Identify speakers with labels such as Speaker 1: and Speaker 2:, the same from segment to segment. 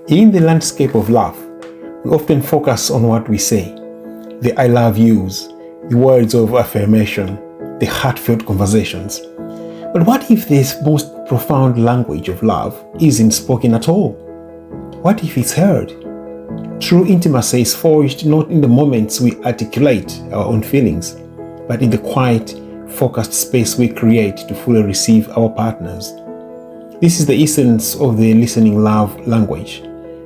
Speaker 1: In the landscape of love, we often focus on what we say, the I love yous, the words of affirmation, the heartfelt conversations. But what if this most profound language of love isn't spoken at all? What if it's heard? True intimacy is forged not in the moments we articulate our own feelings, but in the quiet, focused space we create to fully receive our partners. This is the essence of the listening love language,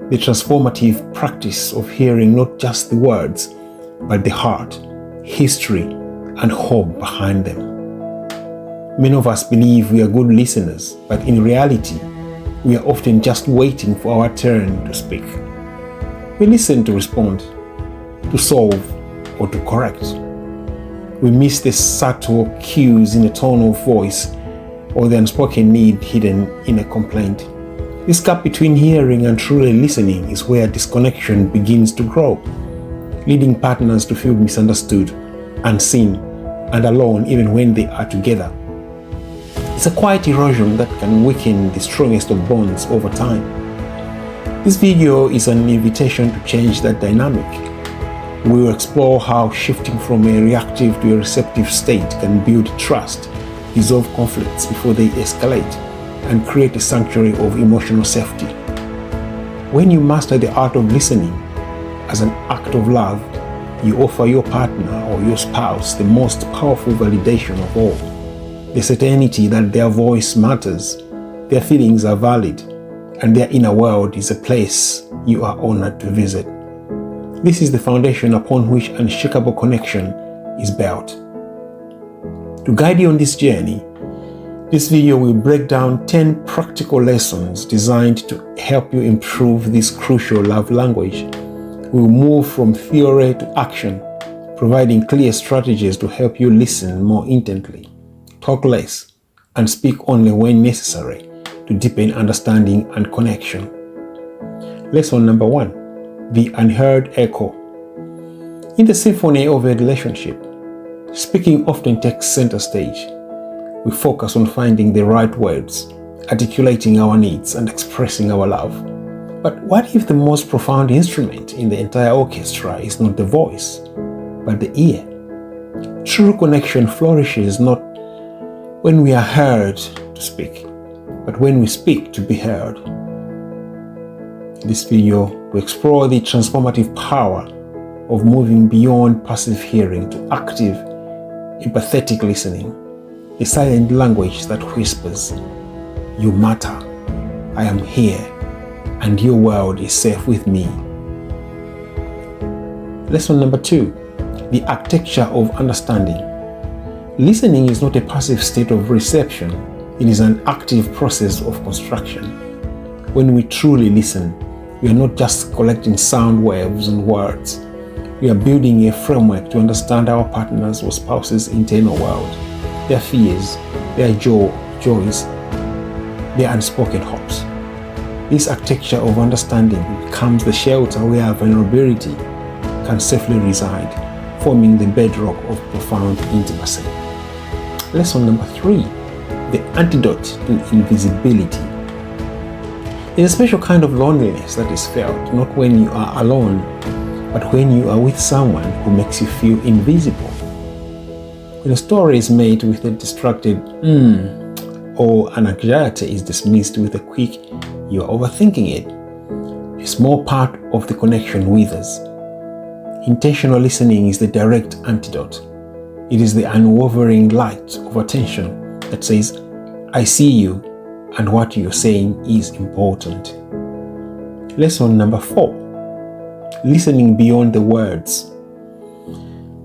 Speaker 1: the transformative practice of hearing not just the words, but the heart, history, and hope behind them. Many of us believe we are good listeners, but in reality, we are often just waiting for our turn to speak. We listen to respond, to solve, or to correct. We miss the subtle cues in the tone of voice or the unspoken need hidden in a complaint. This gap between hearing and truly listening is where disconnection begins to grow, leading partners to feel misunderstood, unseen, and alone even when they are together. It's a quiet erosion that can weaken the strongest of bonds over time. This video is an invitation to change that dynamic. We will explore how shifting from a reactive to a receptive state can build trust, resolve conflicts before they escalate, and create a sanctuary of emotional safety. When you master the art of listening as an act of love, you offer your partner or your spouse the most powerful validation of all, the certainty that their voice matters, their feelings are valid, and their inner world is a place you are honored to visit. This is the foundation upon which unshakable connection is built. To guide you on this journey, this video will break down 10 practical lessons designed to help you improve this crucial love language. We will move from theory to action, providing clear strategies to help you listen more intently, talk less, and speak only when necessary to deepen understanding and connection. Lesson number 1, the unheard echo. In the symphony of a relationship, speaking often takes center stage. We focus on finding the right words, articulating our needs, and expressing our love. But what if the most profound instrument in the entire orchestra is not the voice, but the ear? True connection flourishes not when we are heard to speak, but when we speak to be heard. In this video, we explore the transformative power of moving beyond passive hearing to active, empathetic listening, the silent language that whispers, "You matter, I am here, and your world is safe with me." Lesson number 2, the architecture of understanding. Listening is not a passive state of reception, it is an active process of construction. When we truly listen, we are not just collecting sound waves and words. We are building a framework to understand our partner's or spouse's internal world, their fears, their joys, their unspoken hopes. This architecture of understanding becomes the shelter where vulnerability can safely reside, forming the bedrock of profound intimacy. Lesson number 3, the antidote to invisibility. There's a special kind of loneliness that is felt not when you are alone, but when you are with someone who makes you feel invisible. When a story is made with a distracted or an anxiety is dismissed with a quick "you are overthinking it," a small part of the connection withers. Intentional listening is the direct antidote. It is the unwavering light of attention that says, "I see you, and what you're saying is important." Lesson number 4, listening beyond the words.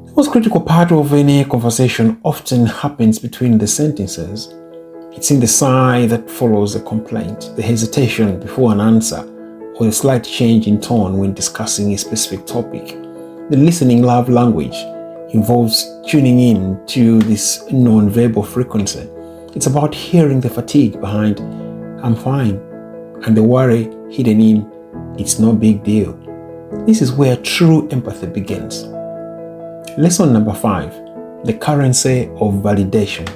Speaker 1: The most critical part of any conversation often happens between the sentences. It's in the sigh that follows a complaint, the hesitation before an answer, or the slight change in tone when discussing a specific topic. The listening love language involves tuning in to this non-verbal frequency. It's about hearing the fatigue behind "I'm fine" and the worry hidden in "it's no big deal." This is where true empathy begins. Lesson number 5, the currency of validation.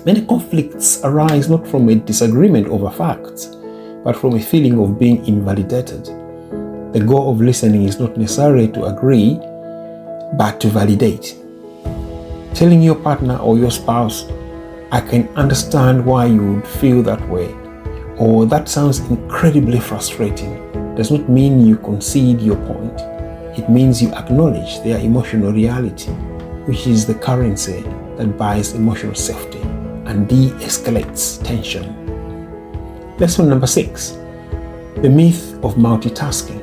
Speaker 1: Many conflicts arise not from a disagreement over facts, but from a feeling of being invalidated. The goal of listening is not necessarily to agree, but to validate. Telling your partner or your spouse, "I can understand why you would feel that way," or "that sounds incredibly frustrating," does not mean you concede your point. It means you acknowledge their emotional reality, which is the currency that buys emotional safety and de-escalates tension. Lesson number 6. The myth of multitasking.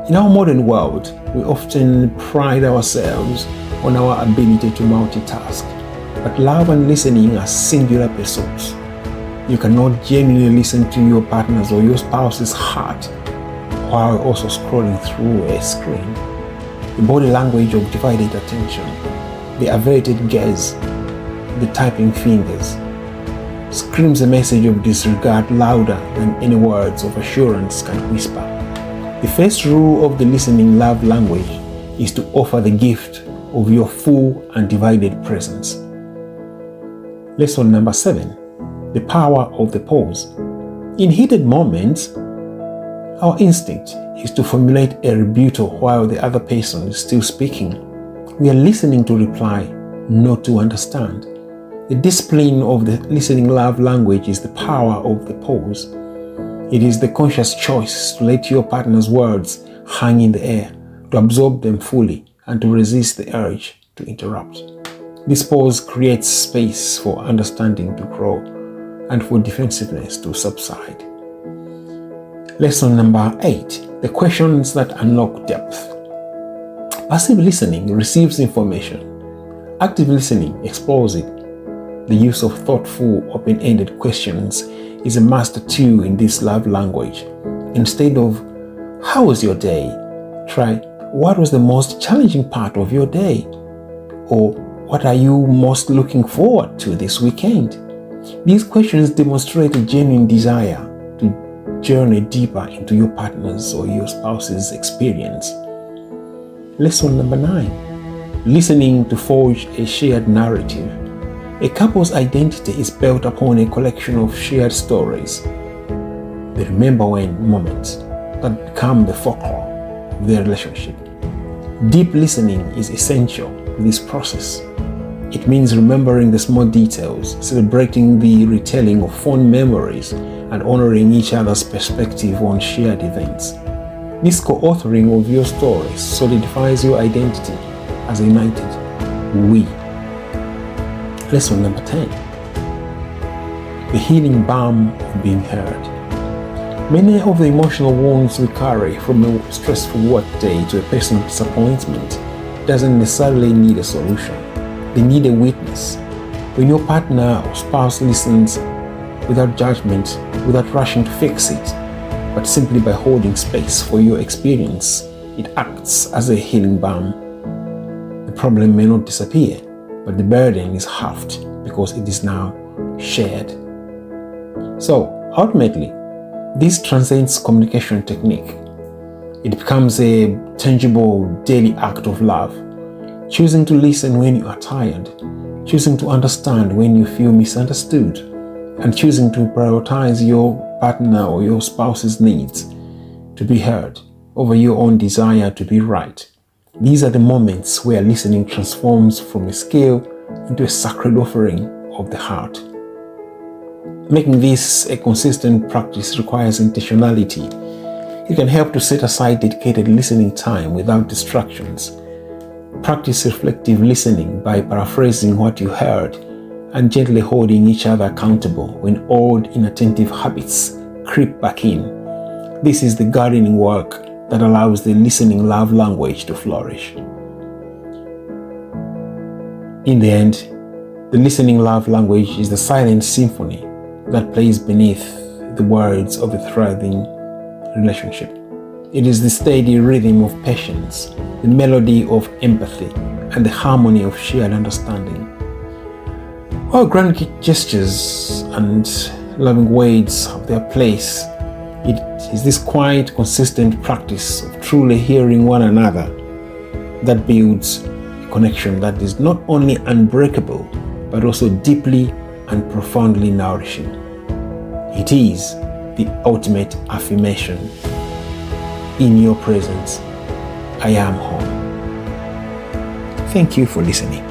Speaker 1: In our modern world, we often pride ourselves on our ability to multitask, but love and listening are singular pursuits. You cannot genuinely listen to your partner's or your spouse's heart while also scrolling through a screen. The body language of divided attention, the averted gaze, the typing fingers, screams a message of disregard louder than any words of assurance can whisper. The first rule of the listening love language is to offer the gift of your full and divided presence. Lesson number 7. The power of the pause. In heated moments, our instinct is to formulate a rebuttal while the other person is still speaking. We are listening to reply, not to understand. The discipline of the listening love language is the power of the pause. It is the conscious choice to let your partner's words hang in the air, to absorb them fully, and to resist the urge to interrupt. This pause creates space for understanding to grow and for defensiveness to subside. Lesson number 8. The questions that unlock depth. Passive listening receives information. Active listening explores it. The use of thoughtful, open-ended questions is a master tool in this love language. Instead of, "How was your day?" try, "What was the most challenging part of your day?" Or, "What are you most looking forward to this weekend?" These questions demonstrate a genuine desire to journey deeper into your partner's or your spouse's experience. Lesson number 9. Listening to forge a shared narrative. A couple's identity is built upon a collection of shared stories, the remember when moments that become the folklore of their relationship. Deep listening is essential to this process. It means remembering the small details, celebrating the retelling of fond memories, and honoring each other's perspective on shared events. This co-authoring of your stories solidifies your identity as a united we. Lesson number 10. The healing balm of being heard. Many of the emotional wounds we carry from a stressful workday to a personal disappointment doesn't necessarily need a solution. They need a witness. When your partner or spouse listens without judgment, without rushing to fix it, but simply by holding space for your experience, it acts as a healing balm. The problem may not disappear, but the burden is halved because it is now shared. So, ultimately, this transcends communication technique. It becomes a tangible daily act of love, choosing to listen when you are tired, choosing to understand when you feel misunderstood, and choosing to prioritize your partner or your spouse's needs to be heard over your own desire to be right. These are the moments where listening transforms from a skill into a sacred offering of the heart. Making this a consistent practice requires intentionality. It can help to set aside dedicated listening time without distractions. Practice reflective listening by paraphrasing what you heard and gently holding each other accountable when old inattentive habits creep back in. This is the gardening work that allows the listening love language to flourish. In the end, the listening love language is the silent symphony that plays beneath the words of a thriving relationship. It is the steady rhythm of patience, the melody of empathy, and the harmony of shared understanding. While grand gestures and loving words have their place, it is this quiet, consistent practice of truly hearing one another that builds a connection that is not only unbreakable, but also deeply and profoundly nourishing. It is the the ultimate affirmation. In your presence, I am home. Thank you for listening.